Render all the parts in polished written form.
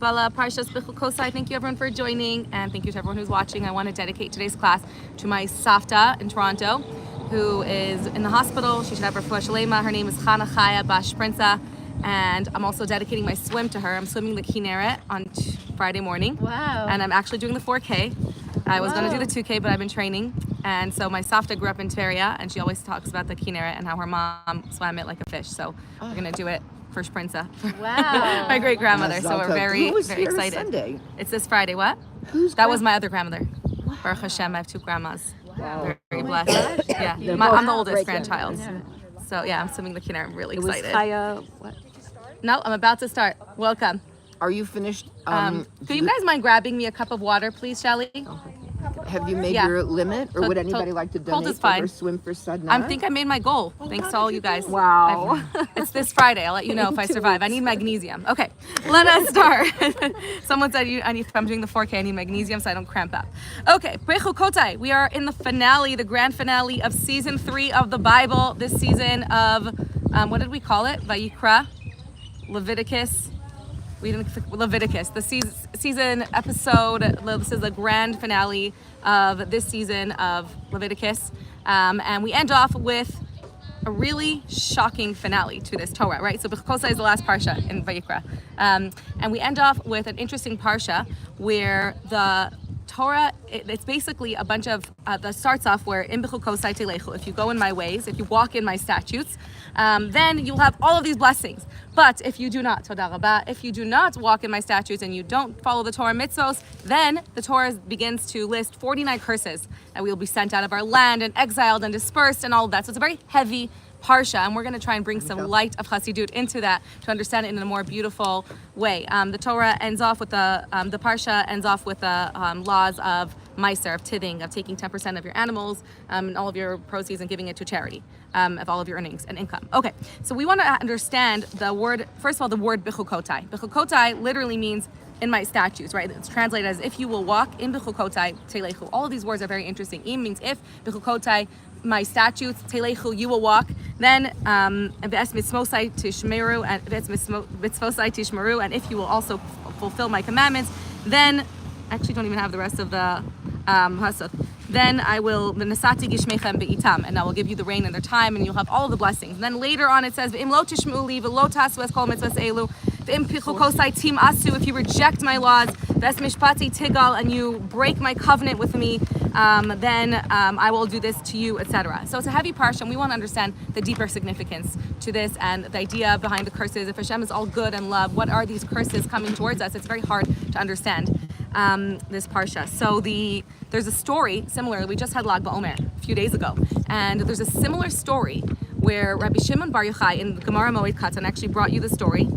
Kabbalah, Parshas Bechukotai. Thank you everyone for joining, and thank you to everyone who's watching. I want to dedicate today's class to my Savta in Toronto, who is in the hospital. She should have her refuah shalema. Her name is Chana Chaya Bash Prinza, and I'm also dedicating my swim to her. I'm swimming the Kinneret on Friday morning. Wow. And I'm actually doing the 4K. I was going to do the 2K, but I've been training. And so my Savta grew up in Tveria, and she always talks about the Kinneret and how her mom swam it like a fish. So we're going to do it for Prinza. Wow. My great grandmother. So we're very excited. Sunday? It's this Friday. What? That was my other grandmother. Wow. Baruch Hashem, I have 2 grandmas. Wow. Very blessed. Yeah. I'm the oldest grandchild. Yeah. So yeah, I'm swimming the Kinneret. I'm really excited. Chaya, what? No, I'm about to start. Welcome. Are you finished? Do you guys mind grabbing me a cup of water, please, Shelly? Have you made your limit, or would anybody like to donate for her swim for Sadna? I think I made my goal. Thanks to all you guys. Wow. It's this Friday. I'll let you know if I survive. I need magnesium. Okay, let us start. Someone said I'm doing the 4K, I need magnesium so I don't cramp up. Okay, Bechukotai. We are in the finale, the grand finale of season 3 of the Bible. This season of, what did we call it? Vayikra, Leviticus. Leviticus, the season episode. This is the grand finale of this season of Leviticus, and we end off with a really shocking finale to this Torah, right? So Bechukotai is the last parsha in Vayikra, and we end off with an interesting parsha where the Torah, it's basically a bunch of, that starts off where in Bechukotai telechu, if you go in my ways, if you walk in my statutes, then you'll have all of these blessings. But if you do not, Toda Rabba, if you do not walk in my statutes and you don't follow the Torah mitzvos, then the Torah begins to list 49 curses, and we will be sent out of our land and exiled and dispersed and all of that. So it's a very heavy Parsha, and we're going to try and bring some light of Chassidut into that to understand it in a more beautiful way. The Torah ends off with the Parsha ends off with the laws of Meiser, of tithing, of taking 10% of your animals and all of your proceeds and giving it to charity, of all of your earnings and income. Okay, so we want to understand the word, first of all, the word Bechukotai. Bechukotai literally means in my statutes, right? It's translated as if you will walk in Bechukotai telechu. All of these words are very interesting. Im means if, Bechukotai, my statutes, telechu, you will walk. Then v'es mitzvosai tishmeru, and v'es mitzvosai tishmeru, and if you will also fulfill my commandments, then I actually don't even have the rest of the pasuk. Then I will v'nesati gishmechem be'itam, and I will give you the rain in their time, and you'll have all of the blessings. And then later on it says v'im lo tishmu li v'lo tasu es kol mitzvos elu v'im pichukosai tim asu, if you reject my laws, v'es mishpati tigal, and you break my covenant with me, then I will do this to you, etc. So it's a heavy parsha, and we want to understand the deeper significance to this and the idea behind the curses. If Hashem is all good and love, what are these curses coming towards us? It's very hard to understand this parsha. So there's a story similar. We just had Lag BaOmer a few days ago, and there's a similar story where Rabbi Shimon Bar Yochai in Gemara Moed Katan actually brought you the story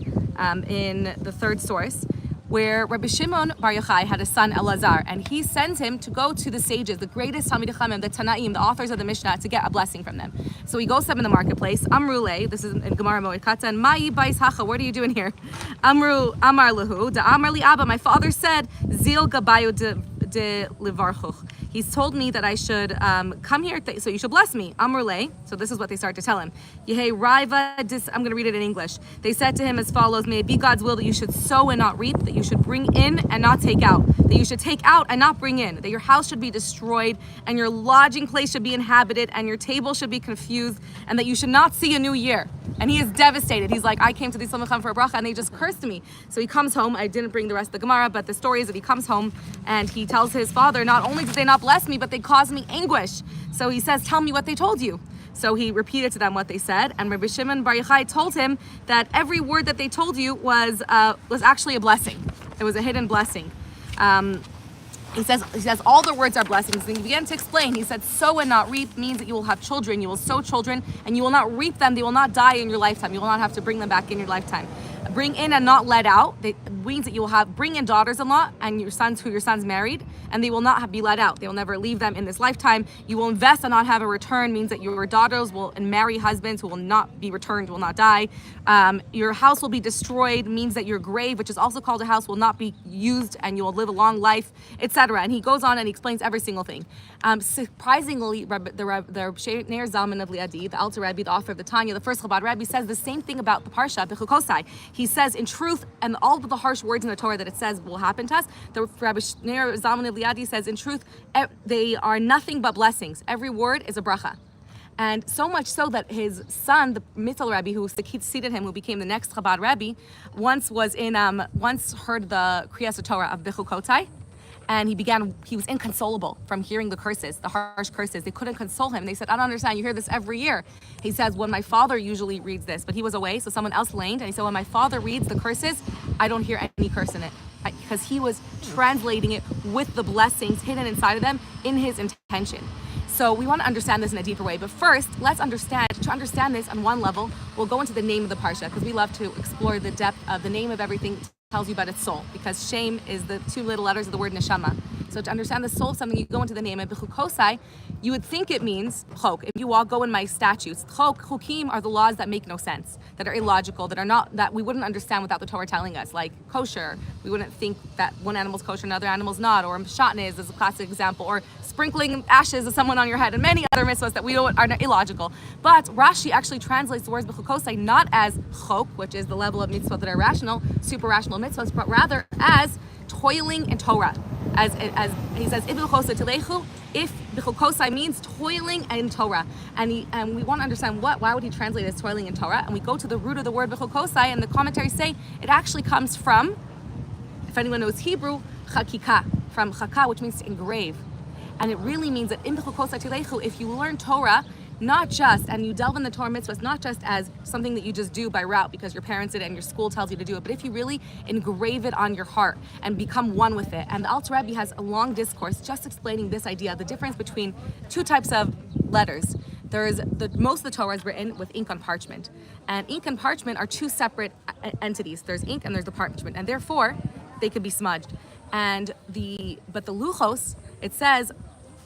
in the third source, where Rabbi Shimon Bar Yochai had a son Elazar, and he sends him to go to the sages, the greatest Talmidei Chachamim, the Tanaim, the authors of the Mishnah, to get a blessing from them. So he goes to them in the marketplace. Amrule, this is in Gemara Moed Katan. Ma'i bais hacha, what are you doing here? Amru Amar Lahu, da Amar li Abba. My father said, Zil gabayu de livarchuch. He's told me that I should come here, so you should bless me. Amrule. So this is what they start to tell him. Yehei raiva dis. I'm going to read it in English. They said to him as follows: May it be God's will that you should sow and not reap, that you should bring in and not take out, that you should take out and not bring in, that your house should be destroyed and your lodging place should be inhabited and your table should be confused, and that you should not see a new year. And he is devastated. He's like, I came to the Islamacham for a bracha and they just cursed me. So he comes home. I didn't bring the rest of the Gemara, but the story is that he comes home and he tells his father, not only did they not bless me, but they caused me anguish. So he says, tell me what they told you. So he repeated to them what they said, and Rabbi Shimon Bar Yochai told him that every word that they told you was actually a blessing. It was a hidden blessing. He says all the words are blessings. And he began to explain. He said, sow and not reap means that you will have children. You will sow children and you will not reap them. They will not die in your lifetime. You will not have to bring them back in your lifetime. Bring in and not let out. It means that you will bring in daughters-in-law and your sons married, and they will not be let out. They will never leave them in this lifetime. You will invest and not have a return, means that your daughters will marry husbands who will not be returned, will not die. Your house will be destroyed, means that your grave, which is also called a house, will not be used, and you will live a long life, etc. And he goes on and he explains every single thing. Surprisingly, the Shener Zalman of Liadi, the Alter Rebbe, the author of the Tanya, the first Chabad Rebbe, says the same thing about the Parsha, Bechukotai. He says, in truth, and all of the harsh words in the Torah that it says will happen to us, the Rabbi Shneur Zalman of Liadi says, in truth, they are nothing but blessings. Every word is a bracha. And so much so that his son, the Mittel Rebbe, who succeeded him, who became the next Chabad Rebbe, once heard the Kriyas Torah of Bechukotai, and he was inconsolable from hearing the curses, the harsh curses. They couldn't console him. They said, I don't understand, you hear this every year. He says, when my father usually reads this, but he was away, so someone else laned, and he said, when my father reads the curses, I don't hear any curse in it. Because he was translating it with the blessings hidden inside of them in his intention. So we want to understand this in a deeper way. But first, to understand this on one level, we'll go into the name of the Parsha, because we love to explore the depth of the name of everything. Tells you about its soul, because shame is the two little letters of the word neshama. So to understand the soul of something, you go into the name. And Bechukotai, you would think it means chok. If you all go in my statutes, chokim are the laws that make no sense, that are illogical, that we wouldn't understand without the Torah telling us. Like kosher, we wouldn't think that one animal's kosher and another animal's not, or shatnez is a classic example, or sprinkling ashes of someone on your head, and many other mitzvahs that we know are illogical. But Rashi actually translates the words Bechukotai not as chok, which is the level of mitzvah that are rational, super rational mitzvahs, but rather as toiling in Torah. As he says, if Bechukotai means toiling in Torah, and we want to understand why would he translate as toiling in Torah? And we go to the root of the word Bechukotai, and the commentaries say it actually comes from, if anyone knows Hebrew, chakika, from chaka, which means to engrave. And it really means that in Bechukotai tilechu, if you learn Torah, not just, and you delve in the Torah mitzvahs, not just as something that you just do by route because your parents did it and your school tells you to do it, but if you really engrave it on your heart and become one with it. And the Alter Rebbe has a long discourse just explaining this idea, the difference between two types of letters. Most of the Torah is written with ink on parchment. And ink and parchment are two separate entities. There's ink and there's the parchment, and therefore they could be smudged. But the luchos, it says,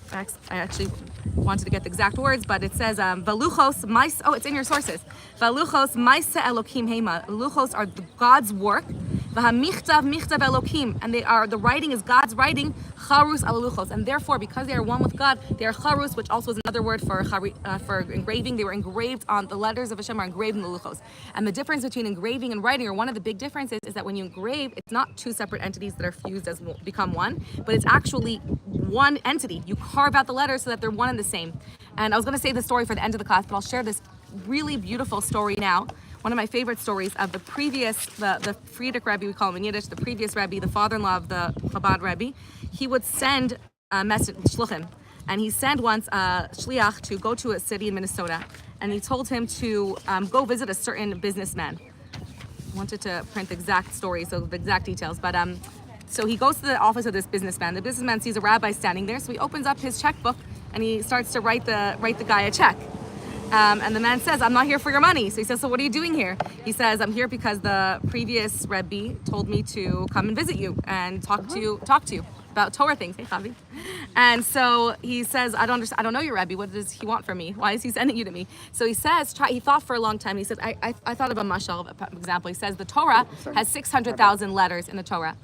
I actually wanted to get the exact words, but it says Valuchos mais. Oh, it's in your sources. Valuchos maise Elokim hema. Luchos are God's work. V'hamichtav michtav Elokim, and the writing is God's writing. Charus al luchos, and therefore, because they are one with God, they are charus, which also is another word for engraving. They were engraved on the letters of Hashem are engraved in the luchos. And the difference between engraving and writing, or one of the big differences, is that when you engrave, it's not two separate entities that are fused as become one, but it's actually one entity. You carve out the letters so that they're one and the same. And I was going to say the story for the end of the class, but I'll share this really beautiful story now. One of my favorite stories of the Frierdiker Rebbe, we call him in Yiddish, the previous Rebbe, the father-in-law of the Chabad Rebbe. He would send a message, shluchim, and he sent once a shliach to go to a city in Minnesota, and he told him to go visit a certain businessman. I wanted to print the exact story, so the exact details, but so he goes to the office of this businessman. The businessman sees a rabbi standing there, so he opens up his checkbook and he starts to write the guy a check. And the man says, I'm not here for your money. So he says, so what are you doing here? He says, I'm here because the previous Rebbe told me to come and visit you and talk to you about Torah things. Hey, Chavi. And so he says, I don't know your Rebbe. What does he want from me? Why is he sending you to me? So he says, he thought for a long time. He said, I thought of a mashal example. He says the Torah has 600,000 letters in the Torah.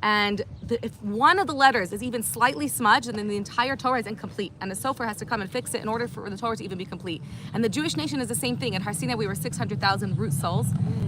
And if one of the letters is even slightly smudged, then the entire Torah is incomplete. And the sofer has to come and fix it in order for the Torah to even be complete. And the Jewish nation is the same thing. At Har Sinai, we were 600,000 root souls.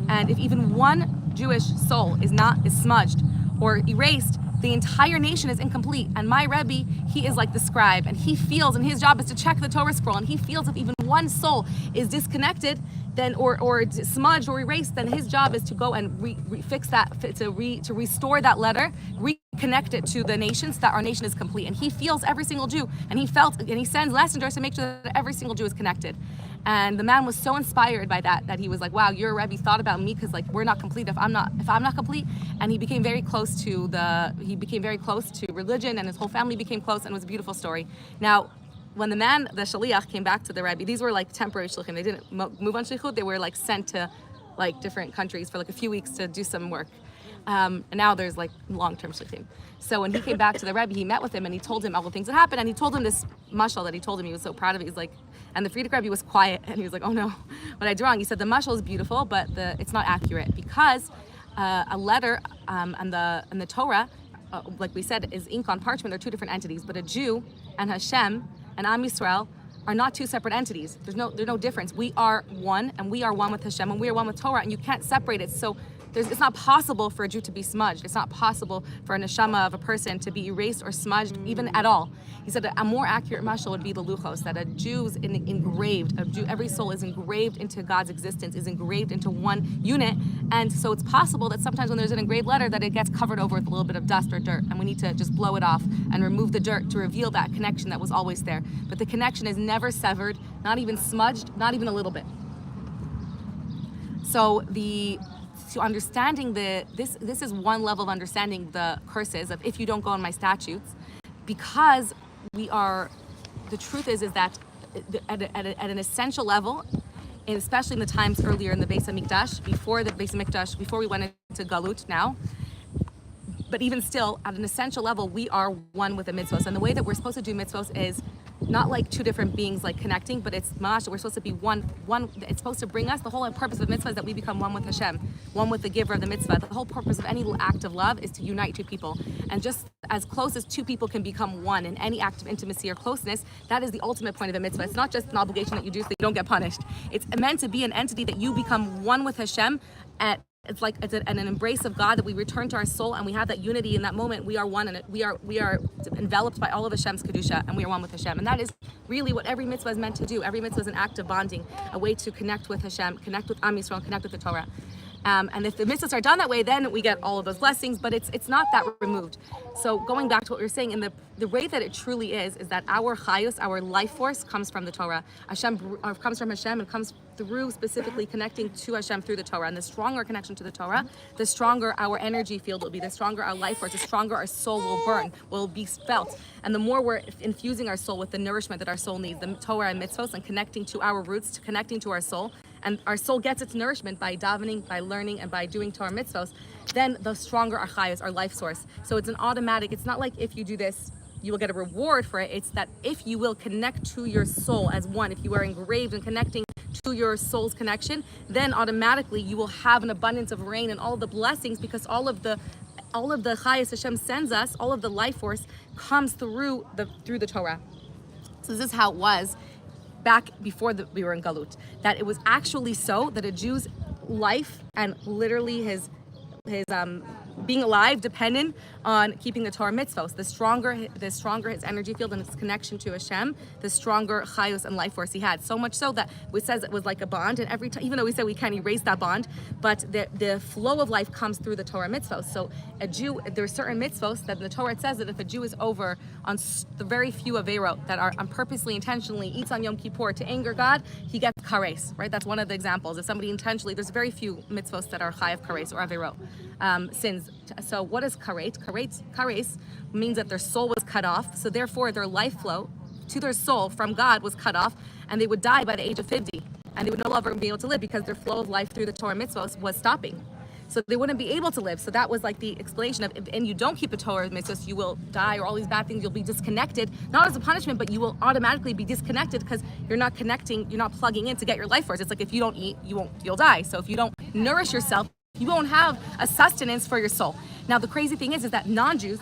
And if even one Jewish soul is smudged or erased, the entire nation is incomplete. And my Rebbe, he is like the scribe. And he feels, and his job is to check the Torah scroll. And he feels if even one soul is disconnected, then or smudged or erased, then his job is to go and fix that, to restore that letter, reconnect it to the nation so that our nation is complete. And he feels every single Jew, and he sends messengers to make sure that every single Jew is connected. And the man was so inspired by that he was like, wow, your Rebbe thought about me, because like we're not complete if I'm not complete. And he became very close to religion, and his whole family became close, and it was a beautiful story. Now, when the shaliach came back to the Rebbe, these were like temporary shlichim. They didn't move on shlichut. They were like sent to like different countries for like a few weeks to do some work. And now there's like long-term shlichim. So when he came back to the Rebbe, he met with him and he told him all the things that happened. And he told him this mashal that he told him. He was so proud of it. He's like, and the Frierdiker Rebbe was quiet and he was like, oh no, what I did wrong. He said the mashal is beautiful, but it's not accurate, because a letter and the Torah, like we said, is ink on parchment. They're two different entities. But a Jew and Hashem and Am Yisrael are not two separate entities. There's no difference. We are one, and we are one with Hashem, and we are one with Torah, and you can't separate it. So it's not possible for a Jew to be smudged. It's not possible for a neshama of a person to be erased or smudged even at all. He said a more accurate mashal would be the luchos, that a Jew's engraved, every soul is engraved into God's existence, is engraved into one unit. And so it's possible that sometimes when there's an engraved letter that it gets covered over with a little bit of dust or dirt, and we need to just blow it off and remove the dirt to reveal that connection that was always there. But the connection is never severed, not even smudged, not even a little bit. So understanding this is one level of understanding the curses of if you don't go on my statutes, because the truth is that at an essential level, and especially in the times earlier in the Beis HaMikdash, before we went into Galut now, but even still, at an essential level, we are one with the mitzvos. And the way that we're supposed to do mitzvos is not like two different beings like connecting, but it's mash, we're supposed to be one. It's supposed to bring us, the whole purpose of mitzvah is that we become one with Hashem, one with the giver of the mitzvah. The whole purpose of any act of love is to unite two people. And just as close as two people can become one in any act of intimacy or closeness, that is the ultimate point of a mitzvah. It's not just an obligation that you do so that you don't get punished. It's meant to be an entity that you become one with Hashem it's an embrace of God, that we return to our soul and we have that unity in that moment. We are one, and we are enveloped by all of Hashem's kedusha, and we are one with Hashem. And that is really what every mitzvah is meant to do. Every mitzvah is an act of bonding, a way to connect with Hashem, connect with Am Yisrael, connect with the Torah. And if the mitzvahs are done that way, then we get all of those blessings, but it's not that removed. So going back to what we were saying, in the way that it truly is that our chayus, our life force, comes from the Torah. Hashem comes from Hashem and comes through specifically connecting to Hashem through the Torah. And the stronger connection to the Torah, the stronger our energy field will be, the stronger our life force, the stronger our soul will burn, will be felt. And the more we're infusing our soul with the nourishment that our soul needs, the Torah and mitzvos, and connecting to our roots, to connecting to our soul, and our soul gets its nourishment by davening, by learning, and by doing Torah mitzvos, then the stronger our chayos, our life source. So it's an automatic, it's not like if you do this, you will get a reward for it. It's that if you will connect to your soul as one, if you are engraved in connecting to your soul's connection, then automatically you will have an abundance of rain and all of the blessings, because all of the chayos Hashem sends us, all of the life force comes through the Torah. So this is how it was back before we were in Galut, that it was actually so that a Jew's life and literally his being alive dependent on keeping the Torah mitzvos. The stronger his energy field and his connection to Hashem, the stronger chayos and life force he had. So much so that it says it was like a bond, and every time, even though we said we can't erase that bond, but the flow of life comes through the Torah mitzvos. So a Jew, there are certain mitzvos that in the Torah it says that if a Jew is over on the very few averot that are purposely, intentionally eats on Yom Kippur to anger God, he gets kares, right? That's one of the examples. If somebody intentionally, there's very few mitzvos that are chayav kares or averot, sins. So what is karet? Kares means that their soul was cut off, so therefore their life flow to their soul from God was cut off, and they would die by the age of 50, and they would no longer be able to live because their flow of life through the Torah mitzvahs was stopping. So they wouldn't be able to live. So that was like the explanation of, and you don't keep the Torah mitzvahs, you will die, or all these bad things, you'll be disconnected, not as a punishment, but you will automatically be disconnected because you're not connecting, you're not plugging in to get your life force. It's like if you don't eat, you'll die. So if you don't nourish yourself, you won't have a sustenance for your soul. Now the crazy thing is that non-Jews,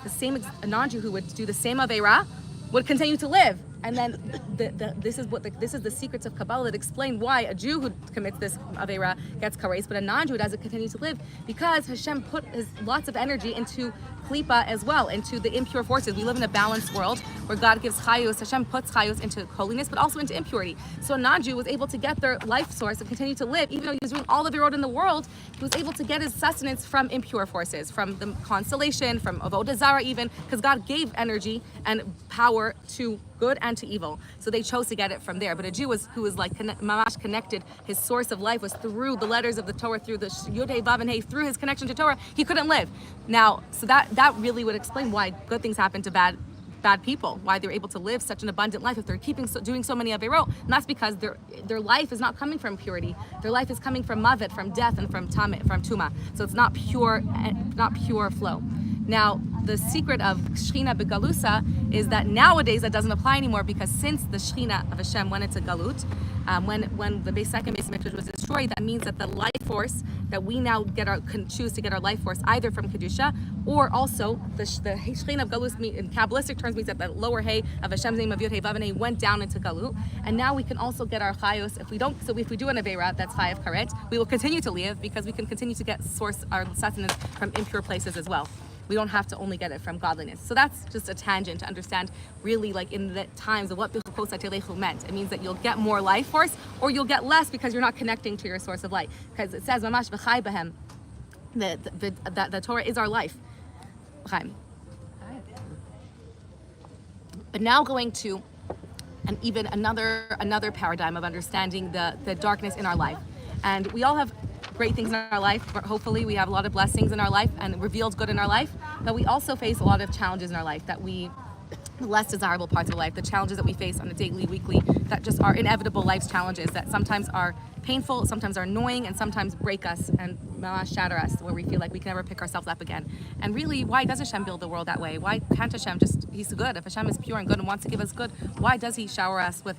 a non-Jew who would do the same Aveira, would continue to live. And then this is the secrets of Kabbalah that explain why a Jew who commits this Aveira gets kares, but a non-Jew doesn't continue to live, because Hashem put lots of energy into klipa as well, into the impure forces. We live in a balanced world where God gives chayos, Hashem puts chayos into holiness, but also into impurity. So a non-Jew was able to get their life source and continue to live, even though he was doing all the virot in the world. He was able to get his sustenance from impure forces, from the constellation, from avodah zarah even, because God gave energy and power to good and to evil. So they chose to get it from there. But a Jew who was like mamash connected, his source of life was through the letters of the Torah, through the Yud Hey Vav and Hey, through his connection to Torah, he couldn't live. Now, so that really would explain why good things happen to bad people, why they're able to live such an abundant life if they're doing so many averot. And that's because their life is not coming from purity. Their life is coming from mavet, from death, and from tuma. So it's not pure flow. Now, the secret of Shechina Begalusa is that nowadays that doesn't apply anymore, because since the Shechina of Hashem went into Galut, when the second Beis Hamikdash was destroyed, that means that the life force that we now choose to get our life force either from Kedusha Or also, the Shchein of Galus in Kabbalistic terms means that the lower hay of Hashem's name of Yud Hey Vav Hey went down into Galut, and now we can also get our chayos. If we do an Aveira, that's chayav karet, we will continue to live because we can continue to get our sustenance from impure places as well. We don't have to only get it from godliness. So that's just a tangent to understand really like in the times of what Bechukotai telechu meant. It means that you'll get more life force or you'll get less because you're not connecting to your source of light. Because it says, Mamash v'chai b'hem, that the Torah is our life. But now going to another paradigm of understanding the darkness in our life. And we all have great things in our life. Hopefully we have a lot of blessings in our life and revealed good in our life, but we also face a lot of challenges in our life the less desirable parts of life, the challenges that we face on a daily, weekly, that just are inevitable life's challenges that sometimes are painful, sometimes are annoying, and sometimes break us and shatter us, where we feel like we can never pick ourselves up again. And really, why does Hashem build the world that way? Why can't Hashem he's good? If Hashem is pure and good and wants to give us good, why does he shower us with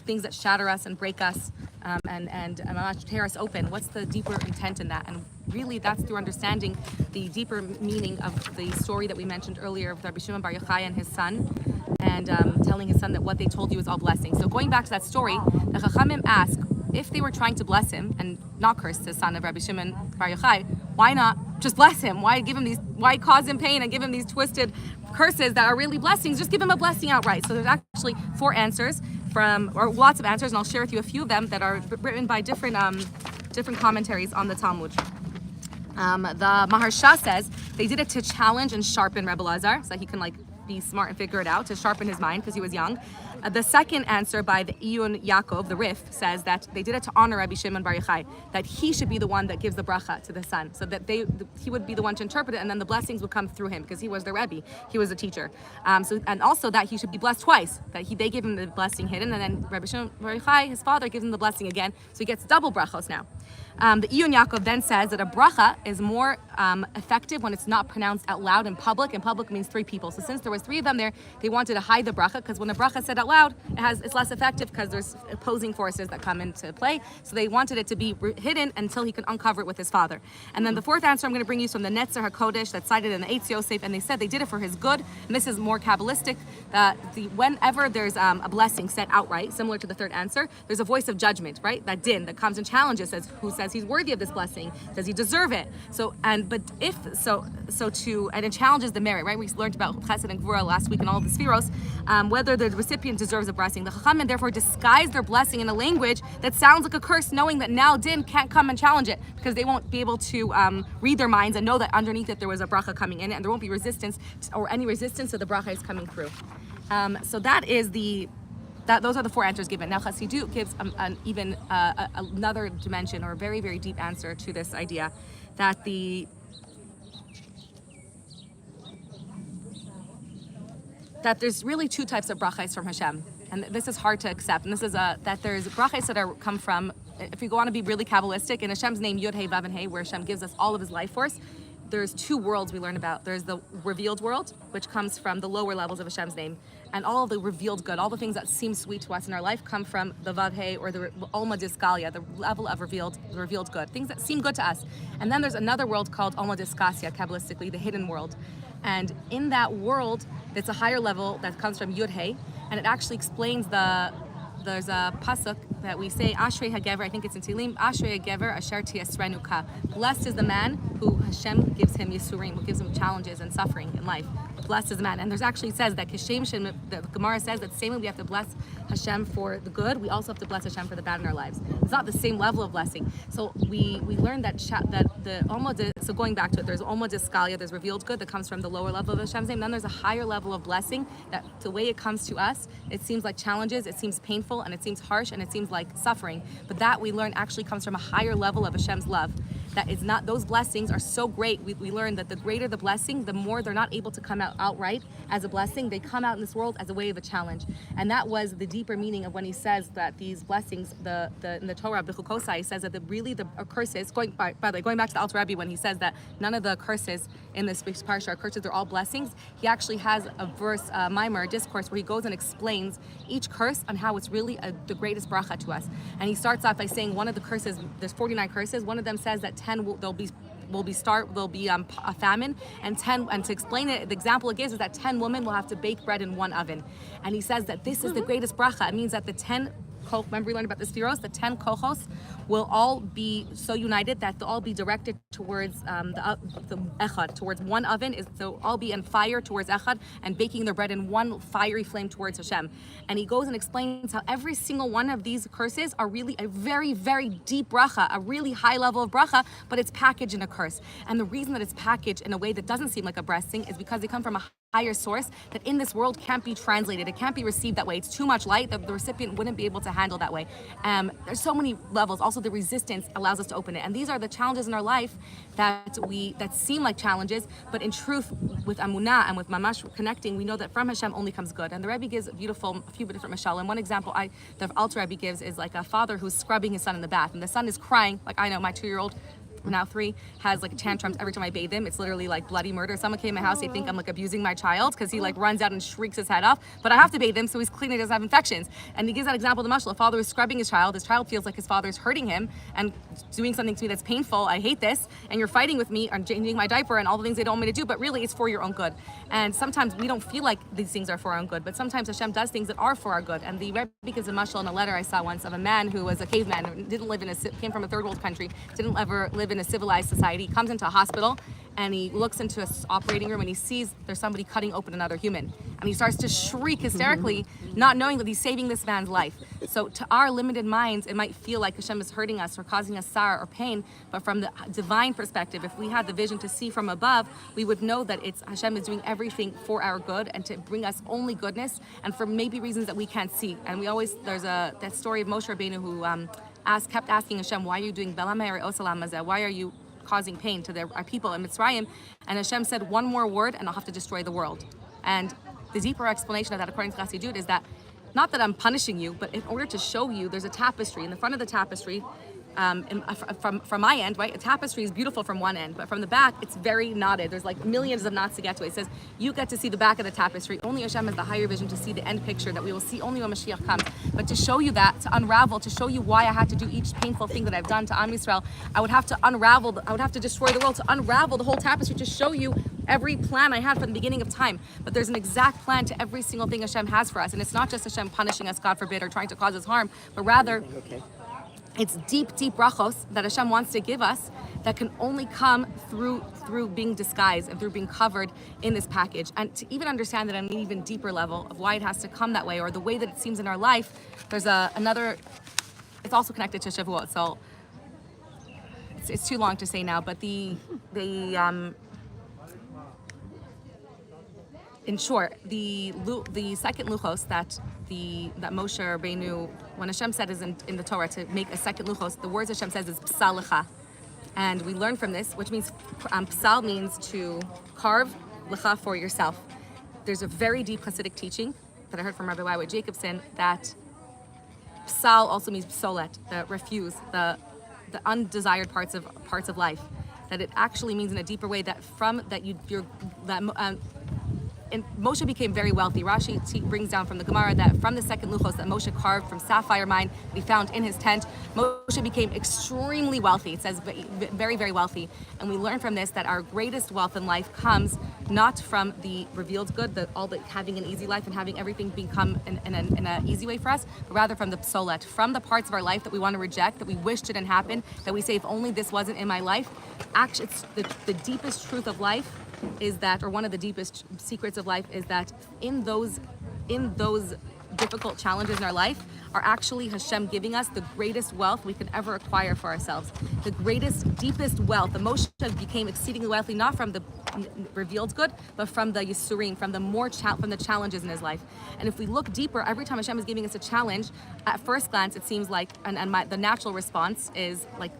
things that shatter us and break us and tear us open? What's the deeper intent in that? And really, that's through understanding the deeper meaning of the story that we mentioned earlier with Rabbi Shimon Bar Yochai and his son, and telling his son that what they told you is all blessing. So going back to that story, the Chachamim ask, if they were trying to bless him and not curse the son of Rabbi Shimon Bar Yochai, why not just bless him? Why cause him pain and give him these twisted curses that are really blessings? Just give him a blessing outright. So there's actually lots of answers, and I'll share with you a few of them that are written by different commentaries on the Talmud. The Maharsha says they did it to challenge and sharpen Rebbe Lazar, so that he can be smart and figure it out, to sharpen his mind because he was young. The second answer by the Iyun Yaakov, the Rif, says that they did it to honor Rabbi Shimon Bar Yochai, that he should be the one that gives the bracha to the son, so that he would be the one to interpret it, and then the blessings would come through him because he was the Rebbe, he was a teacher. And also that he should be blessed twice, that they gave him the blessing hidden, and then Rabbi Shimon Bar Yochai, his father, gives him the blessing again, so he gets double brachos now. The Iyun Yaakov then says that a bracha is more effective when it's not pronounced out loud in public, and public means three people. So since there was three of them there, they wanted to hide the bracha, because when the bracha is said out loud, it's less effective because there's opposing forces that come into play. So they wanted it to be hidden until he could uncover it with his father. And then the fourth answer I'm going to bring you is from the Netzer HaKodesh that's cited in the Eitz Yosef, and they said they did it for his good. And this is more Kabbalistic. Whenever there's a blessing said outright, similar to the third answer, there's a voice of judgment, right? That din that comes and challenges, who says he's worthy of this blessing, does he deserve it? And it challenges the merit, right? We learned about Chesed and Gvura last week and all of the Sfiros, whether the recipient deserves a blessing. The Chachamim therefore disguise their blessing in a language that sounds like a curse, knowing that now din can't come and challenge it because they won't be able to read their minds and know that underneath it there was a bracha coming in, and there won't be resistance or any resistance to the bracha is coming through. So those are the four answers given. Now Chassidut gives another dimension, or a very, very deep answer to this idea that there's really two types of brachas from Hashem, and this is hard to accept. And this is that there's brachas that come from, if you want to be really Kabbalistic, in Hashem's name Yud Hey Vav Hey, where Hashem gives us all of His life force. There's two worlds we learn about. There's the revealed world, which comes from the lower levels of Hashem's name. And all of the revealed good, all the things that seem sweet to us in our life come from the Vav Hey, or the Alma Diskalia, the level of revealed good, things that seem good to us. And then there's another world called Alma Diskasia, Kabbalistically, the hidden world. And in that world, it's a higher level that comes from Yud Hey, and it actually explains there's a pasuk that we say, Ashrei HaGever, I think it's in Tehillim, Ashrei HaGever Asher Tiyasrenu Ka. Blessed is the man who Hashem gives him Yisurim, who gives him challenges and suffering in life. Blessed is the man. And there's actually says that the Gemara says that same way we have to bless Hashem for the good, we also have to bless Hashem for the bad in our lives. It's not the same level of blessing. So we learned so going back to it, there's Alma Diskalia, there's revealed good that comes from the lower level of Hashem's name. Then there's a higher level of blessing that the way it comes to us, it seems like challenges, it seems painful, and it seems harsh, and it seems like suffering. But that we learn actually comes from a higher level of Hashem's love. That is not, those blessings are so great. We learn that the greater the blessing, the more they're not able to come out outright as a blessing. They come out in this world as a way of a challenge. And that was the deeper meaning of when he says that these blessings, in the Torah, Bechukotai, says that the curses, by the way, going back to the Alter Rebbe, when he says that none of the curses in this Parsha are curses, they're all blessings, he actually has a verse, a mimer, discourse, where he goes and explains each curse on how it's really the greatest bracha to us. And he starts off by saying one of the curses, there's 49 curses, one of them says that 10 there'll be there'll be a famine, and to explain it, the example it gives is that 10 women will have to bake bread in one oven. And he says that this is the greatest bracha. It means that the 10, remember we learned about the Sfiros, the 10 kochos will all be so united that they'll all be directed towards the Echad, towards one oven. So all be on fire towards Echad and baking their bread in one fiery flame towards Hashem. And he goes and explains how every single one of these curses are really a very, very deep bracha, a really high level of bracha, but it's packaged in a curse. And the reason that it's packaged in a way that doesn't seem like a blessing is because they come from a higher source that in this world can't be translated. It can't be received that way. It's too much light that the recipient wouldn't be able to handle that way. There's so many levels. Also, the resistance allows us to open it. And these are the challenges in our life that seem like challenges, but in truth, with Amunah and with Mamash connecting, we know that from Hashem only comes good. And the Rebbe gives a few different mashal. And one example the Alter Rebbe gives is like a father who's scrubbing his son in the bath, and the son is crying. Like I know my 2-year-old, now 3, has like tantrums every time I bathe him. It's literally like bloody murder. Someone came to my house, they think I'm like abusing my child because he like runs out and shrieks his head off. But I have to bathe him so he's clean, he doesn't have infections. And he gives that example of the mashal. A father is scrubbing his child feels like his father is hurting him and doing something to me that's painful. I hate this. And you're fighting with me on changing my diaper and all the things they don't want me to do, but really it's for your own good. And sometimes we don't feel like these things are for our own good, but sometimes Hashem does things that are for our good. And the Rebbe gives a mashal in a letter I saw once of a man who was a caveman, came from a third world country, didn't ever live in a civilized society. He comes into a hospital and he looks into an operating room and he sees there's somebody cutting open another human. And he starts to shriek hysterically, not knowing that he's saving this man's life. So to our limited minds, it might feel like Hashem is hurting us or causing us sorrow or pain, but from the divine perspective, if we had the vision to see from above, we would know that Hashem is doing everything for our good and to bring us only goodness, and for maybe reasons that we can't see. And there's that story of Moshe Rabbeinu who kept asking Hashem, why are you doing why are you causing pain to our people in Mitzrayim? And Hashem said one more word and I'll have to destroy the world. And the deeper explanation of that, according to Chassidut, is that not that I'm punishing you, but in order to show you, there's a tapestry. In the front of the tapestry, from my end, right, a tapestry is beautiful from one end, but from the back, it's very knotted. There's like millions of knots to get to it. It says, you get to see the back of the tapestry. Only Hashem has the higher vision to see the end picture that we will see only when Mashiach comes. But to show you that, to unravel, to show you why I had to do each painful thing that I've done to Am Yisrael, I would have to destroy the world, to unravel the whole tapestry, to show you every plan I had from the beginning of time. But there's an exact plan to every single thing Hashem has for us. And it's not just Hashem punishing us, God forbid, or trying to cause us harm, but rather, it's deep, deep brachos that Hashem wants to give us that can only come through being disguised and through being covered in this package. And to even understand that on an even deeper level of why it has to come that way, or the way that it seems in our life, there's it's also connected to Shavuot. So it's too long to say now, but in short, the second luchos that Moshe Rabbeinu, when Hashem said is in the Torah to make a second luchos, the words Hashem says is psal lecha, and we learn from this, which means psal means to carve, lecha for yourself. There's a very deep Hasidic teaching that I heard from Rabbi Y.W. Jacobson that psal also means psolet, the refuse, the undesired parts of life. That it actually means in a deeper way that and Moshe became very wealthy. Rashi brings down from the Gemara that from the second luchos that Moshe carved from sapphire mine that he found in his tent, Moshe became extremely wealthy. It says very, very wealthy. And we learn from this that our greatest wealth in life comes not from the revealed good, having an easy life and having everything become in an easy way for us, but rather from the psolet, from the parts of our life that we want to reject, that we wish didn't happen, that we say, if only this wasn't in my life. Actually, it's the deepest truth of life is that, or one of the deepest secrets of life is that in those difficult challenges in our life are actually Hashem giving us the greatest wealth we could ever acquire for ourselves. The greatest, deepest wealth. The Moshe became exceedingly wealthy, not from the revealed good, but from the Yisurim, from the challenges in his life. And if we look deeper, every time Hashem is giving us a challenge, at first glance it seems like, the natural response is like,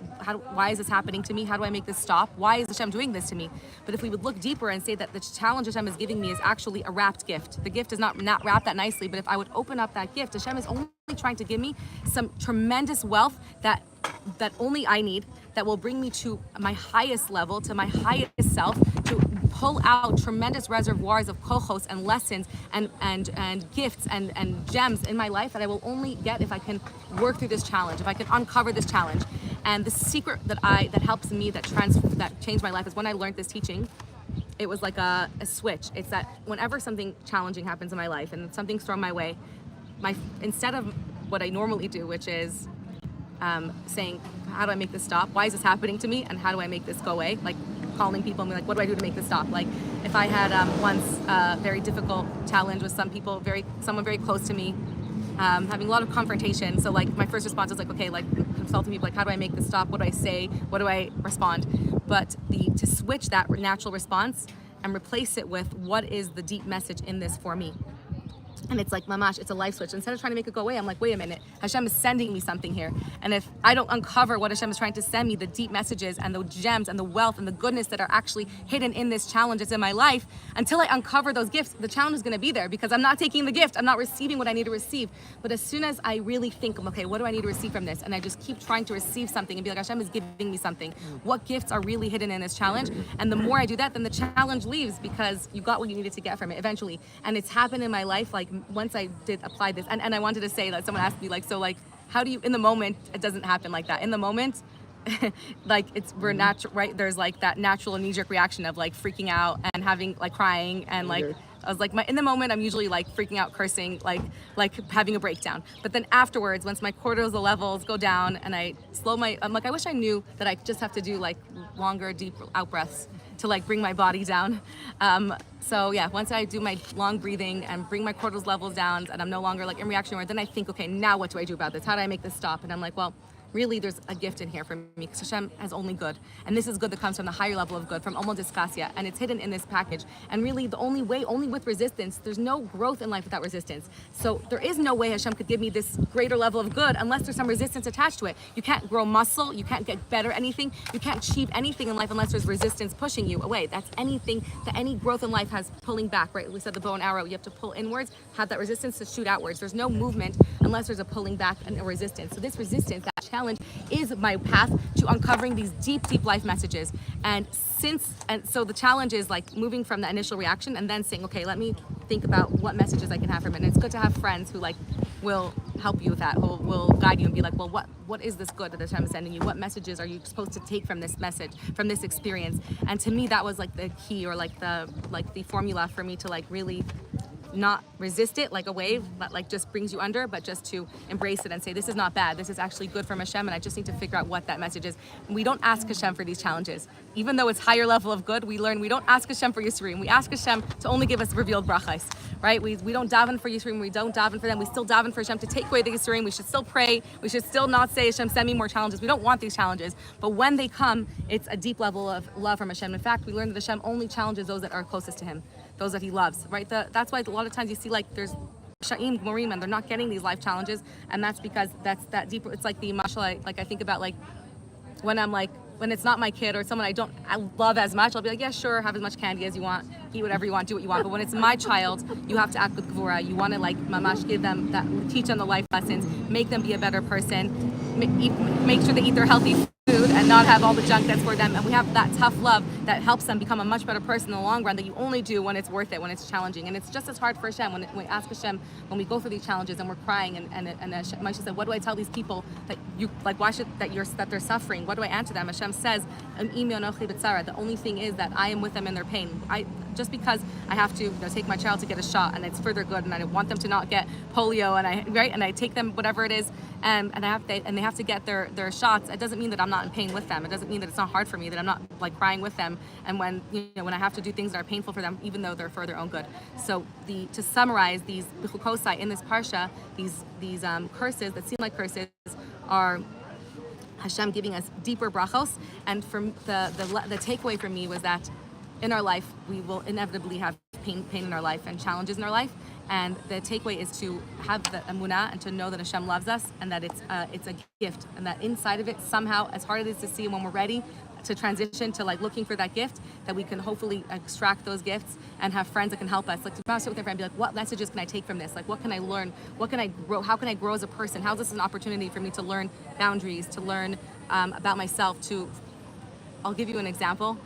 why is this happening to me? How do I make this stop? Why is Hashem doing this to me? But if we would look deeper and say that the challenge Hashem is giving me is actually a wrapped gift. The gift is not wrapped that nicely, but if I would open up that gift, Hashem is only trying to give me some tremendous wealth that only I need, that will bring me to my highest level, to my highest self, to pull out tremendous reservoirs of kochos and lessons and gifts and gems in my life that I will only get if I can work through this challenge, if I can uncover this challenge. And the secret that helps me, that changed my life, is when I learned this teaching, it was like a switch. It's that whenever something challenging happens in my life and something's thrown my way, instead of what I normally do, which is saying, how do I make this stop? Why is this happening to me? And how do I make this go away? Like calling people and be like, what do I do to make this stop? Like if I had once a very difficult challenge with someone very close to me, having a lot of confrontation. So like my first response is like, okay, like consulting people, like how do I make this stop? What do I say? What do I respond? But to switch that natural response and replace it with what is the deep message in this for me. And it's like, mamash, it's a life switch. Instead of trying to make it go away, I'm like, wait a minute, Hashem is sending me something here. And if I don't uncover what Hashem is trying to send me, the deep messages and the gems and the wealth and the goodness that are actually hidden in this challenge that's in my life, until I uncover those gifts, the challenge is going to be there because I'm not taking the gift. I'm not receiving what I need to receive. But as soon as I really think, okay, what do I need to receive from this? And I just keep trying to receive something and be like, Hashem is giving me something. What gifts are really hidden in this challenge? And the more I do that, then the challenge leaves because you got what you needed to get from it eventually. And it's happened in my life, like once I did apply this, and I wanted to say that someone asked me like, so like, how do you, in the moment, it doesn't happen like that. In the moment, like we're natural, right? There's like that natural knee-jerk reaction of like freaking out and having like crying and like, I was like, in the moment, I'm usually like freaking out, cursing, like having a breakdown. But then afterwards, once my cortisol levels go down and I slow I'm like, I wish I knew that I just have to do like longer, deep out breaths to like bring my body down. So yeah, once I do my long breathing and bring my cortisol levels down and I'm no longer like in reaction mode, then I think, okay, now what do I do about this? How do I make this stop? And I'm like, well, really there's a gift in here for me because Hashem has only good. And this is good that comes from the higher level of good, from Omo Diskasia, and it's hidden in this package. And really the only way, only with resistance, there's no growth in life without resistance. So there is no way Hashem could give me this greater level of good unless there's some resistance attached to it. You can't grow muscle, you can't get better at anything, you can't achieve anything in life unless there's resistance pushing you away. That's anything, that any growth in life has pulling back, right? We said the bow and arrow, you have to pull inwards, have that resistance to shoot outwards. There's no movement unless there's a pulling back and a resistance. So this resistance, that challenge, is my path to uncovering these deep life messages. And so the challenge is like moving from the initial reaction and then saying, okay, let me think about what messages I can have from it. And it's good to have friends who like will help you with that, who will guide you and be like, well, what is this good that Hashem is sending you? What messages are you supposed to take from this message, from this experience? And to me, that was like the key, or like the formula for me to like really not resist it like a wave that like just brings you under, but just to embrace it and say, this is not bad, this is actually good from Hashem, and I just need to figure out what that message is. And we don't ask Hashem for these challenges. Even though it's higher level of good, we learn we don't ask Hashem for Yisroim. We ask Hashem to only give us revealed brachos, right? We don't daven for Yisroim, we don't daven for them, we still daven for Hashem to take away the Yisroim. We should still pray, we should still not say, Hashem, send me more challenges. We don't want these challenges, but when they come, it's a deep level of love from Hashem. In fact, we learn that Hashem only challenges those that are closest to Him, those that He loves, right? That's why a lot of times you see like there's Sha'im, Morim, and they're not getting these life challenges, and that's because that's that deeper. It's like the mashal, I think about like when it's not my kid or someone I love as much, I'll be like, yeah, sure, have as much candy as you want, eat whatever you want, do what you want. But when it's my child, you have to act with gevura. You want to like mamash give them that, teach them the life lessons, make them be a better person, make sure they eat their healthy food and not have all the junk that's for them. And we have that tough love that helps them become a much better person in the long run, that you only do when it's worth it, when it's challenging. And it's just as hard for Hashem when we ask Hashem, when we go through these challenges and we're crying and Moshe said, what do I tell these people that you like, that they're suffering? What do I answer them? Hashem says, the only thing is that I am with them in their pain. Just because I have to take my child to get a shot and it's for their good, and I want them to not get polio, and I take them whatever it is, and they have to get their shots, it doesn't mean that I'm not in pain with them. It doesn't mean that it's not hard for me, that I'm not like crying with them. And when I have to do things that are painful for them, even though they're for their own good. So to summarize these Bechukotai in this parsha, these curses that seem like curses are Hashem giving us deeper brachos. And from the takeaway for me was that in our life we will inevitably have pain in our life and challenges in our life. And the takeaway is to have the emunah and to know that Hashem loves us and that it's a gift, and that inside of it, somehow, as hard as it is to see, when we're ready to transition to like looking for that gift, that we can hopefully extract those gifts and have friends that can help us. Like to sit with a friend and be like, what messages can I take from this? Like what can I learn? What can I grow? How can I grow as a person? How is this an opportunity for me to learn boundaries, to learn about myself? I'll give you an example.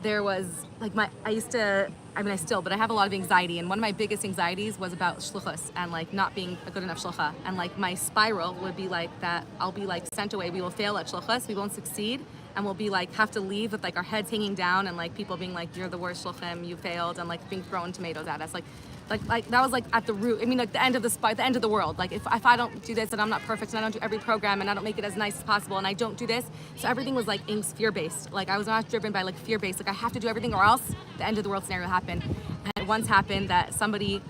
there was like I used to, I mean I still, but I have a lot of anxiety, and one of my biggest anxieties was about shluchos and like not being a good enough shlucha, and like my spiral would be like that I'll be like sent away, we will fail at shluchos, we won't succeed, and we'll be like have to leave with like our heads hanging down and like people being like you're the worst shluchim, you failed, and like being thrown tomatoes at us, like that was like at the root. I mean, like the end of the end of the world. Like if I don't do this and I'm not perfect and I don't do every program and I don't make it as nice as possible and I don't do this, so everything was like fear-based. Like I was not driven by like fear-based. Like I have to do everything or else the end of the world scenario happened. And it once happened that somebody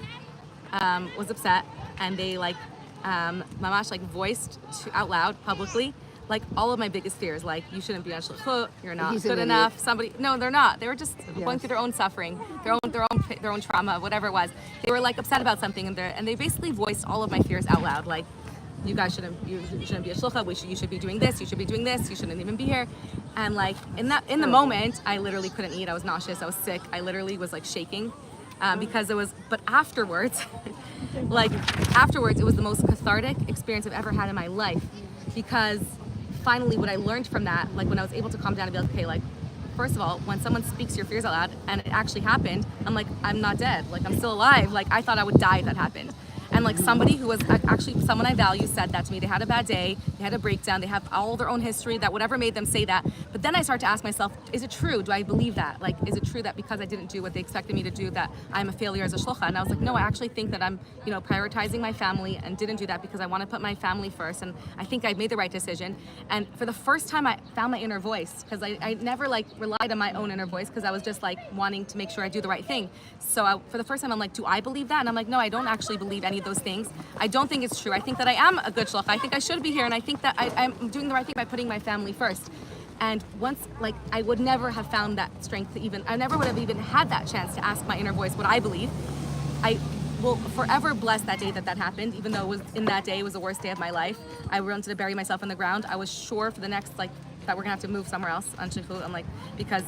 was upset and they like mamash like voiced out loud publicly like all of my biggest fears, like you shouldn't be on shlichut, you're not good enough. Somebody, no, they're not. They were just going through their own suffering, their own trauma, whatever it was. They were like upset about something, and they basically voiced all of my fears out loud, like you guys shouldn't be a shlichut. You should be doing this. You should be doing this. You shouldn't even be here. And like in the moment, I literally couldn't eat. I was nauseous. I was sick. I literally was like shaking. Because it was, but afterwards, it was the most cathartic experience I've ever had in my life, because finally what I learned from that, like when I was able to calm down and be like, okay, like, first of all, when someone speaks your fears out loud and it actually happened, I'm like, I'm not dead, like I'm still alive, like I thought I would die if that happened. And like somebody who was actually someone I value said that to me. They had a bad day, they had a breakdown, they have all their own history, that whatever made them say that. But then I started to ask myself, is it true? Do I believe that? Like, is it true that because I didn't do what they expected me to do, that I'm a failure as a shlucha? And I was like, no, I actually think that I'm, prioritizing my family and didn't do that because I want to put my family first. And I think I made the right decision. And for the first time, I found my inner voice, because I never like relied on my own inner voice, because I was just like wanting to make sure I do the right thing. So for the first time, I'm like, do I believe that? And I'm like, no, I don't actually believe any of those things. I don't think it's true. I think that I am a good shlucha. I think I should be here, and I think that I'm doing the right thing by putting my family first. And once, like, I would never have found that strength to even, I never would have even had that chance to ask my inner voice what I believe. I will forever bless that day that happened, even though it was in that day, it was the worst day of my life. I wanted to bury myself in the ground. I was sure for the next, like, that we're gonna have to move somewhere else on shlichut. I'm like, because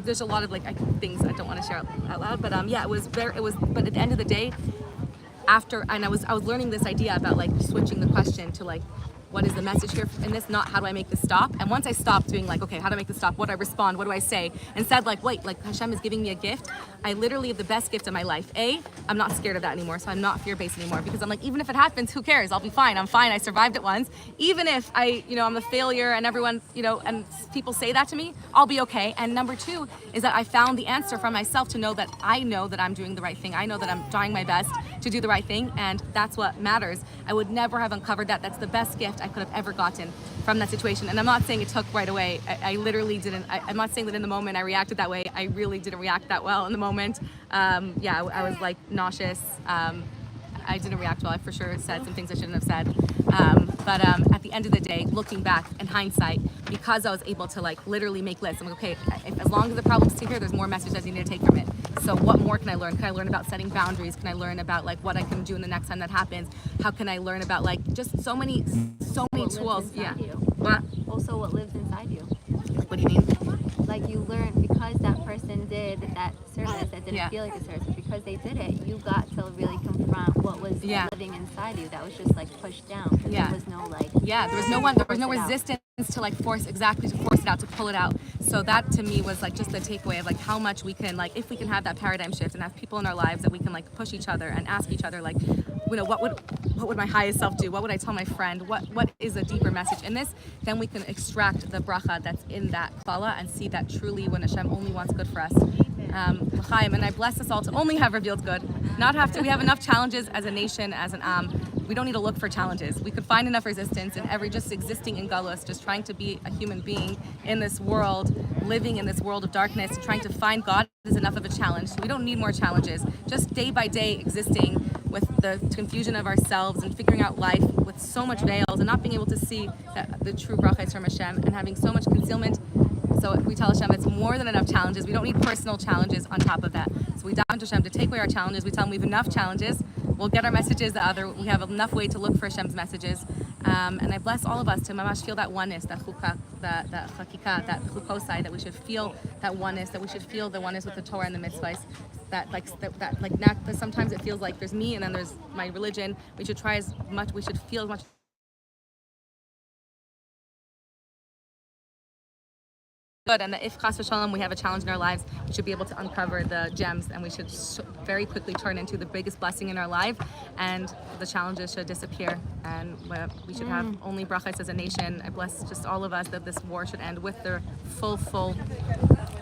there's a lot of like things I don't want to share out loud, but but at the end of the day, after, and I was learning this idea about like switching the question to like, what is the message here in this? Not how do I make this stop? And once I stopped doing like, okay, how do I make this stop? What do I respond? What do I say? Instead, like, wait, like Hashem is giving me a gift. I literally have the best gift of my life. I'm not scared of that anymore, so I'm not fear-based anymore, because I'm like, even if it happens, who cares? I'll be fine. I'm fine. I survived it once. Even if I'm a failure and everyone, and people say that to me, I'll be okay. And number two is that I found the answer from myself to know that I'm doing the right thing. I know that I'm trying my best to do the right thing, and that's what matters. I would never have uncovered that. That's the best gift I could have ever gotten from that situation. And I'm not saying it took right away. I literally didn't. I'm not saying that in the moment I reacted that way. I really didn't react that well in the moment. I was like nauseous. I didn't react well. I for sure said some things I shouldn't have said. But at the end of the day, looking back in hindsight, because I was able to like literally make lists, I'm like, okay, as long as the problem's still here, there's more messages I need to take from it. So what more can I learn? Can I learn about setting boundaries? Can I learn about like what I can do in the next time that happens? How can I learn about like just so many tools? Yeah. What? Also, what lives inside you. What do you mean? Like you learn, because that person did that service that didn't feel like a service, because they did it, you got to really confront what was living inside you that was just like pushed down. There was no like. Yeah, there was no resistance to like force it out, to pull it out. So that to me was like just the takeaway of like how much we can, like, if we can have that paradigm shift and have people in our lives that we can like push each other and ask each other like, what would my highest self do? What would I tell my friend? What is a deeper message in this? Then we can extract the bracha that's in that Kabbalah and see that truly when Hashem only wants good for us. And I bless us all to only have revealed good, not have to. We have enough challenges as a nation, as an we don't need to look for challenges. We could find enough resistance in every just existing in Galus, just trying to be a human being in this world, living in this world of darkness, and trying to find God is enough of a challenge. So we don't need more challenges. Just day by day existing with the confusion of ourselves and figuring out life with so much veils and not being able to see the true bracha is from Hashem and having so much concealment. So we tell Hashem it's more than enough challenges. We don't need personal challenges on top of that. So we dive into Hashem to take away our challenges. We tell him we have enough challenges. We'll get our messages we have enough way to look for Hashem's messages. And I bless all of us to mamash feel that oneness, that chukah, that chakika, that Bechukotai, that we should feel that oneness, that we should feel the oneness with the Torah and the mitzvahs. Sometimes it feels like there's me and then there's my religion. We should feel as much good, and that if chas v'shalom we have a challenge in our lives, we should be able to uncover the gems, and we should very quickly turn into the biggest blessing in our life, and the challenges should disappear, and we should have only brachas as a nation. I bless just all of us that this war should end with the full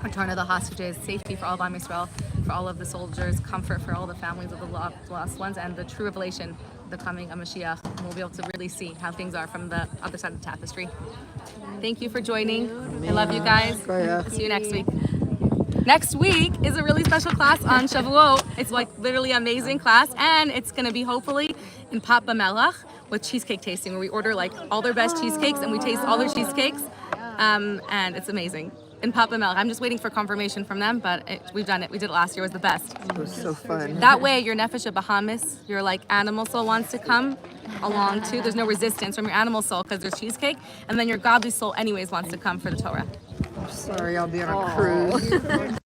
return of the hostages, safety for all of Am Yisrael, for all of the soldiers, comfort for all the families of the lost ones, and the true revelation, the coming of Mashiach. And we'll be able to really see how things are from the other side of the tapestry. Thank you for joining. I love you guys. See you next week. Next week is a really special class on Shavuot. It's like literally amazing class, and it's going to be hopefully in Papa Melach with cheesecake tasting, where we order like all their best cheesecakes and we taste all their cheesecakes, and it's amazing. In Papa Melach. I'm just waiting for confirmation from them, but we've done it. We did it last year. It was the best. It was so fun. That way, your nefesh Bahamas, your like animal soul wants to come along too. There's no resistance from your animal soul because there's cheesecake, and then your godly soul anyways wants to come for the Torah. Sorry, I'll be on a cruise.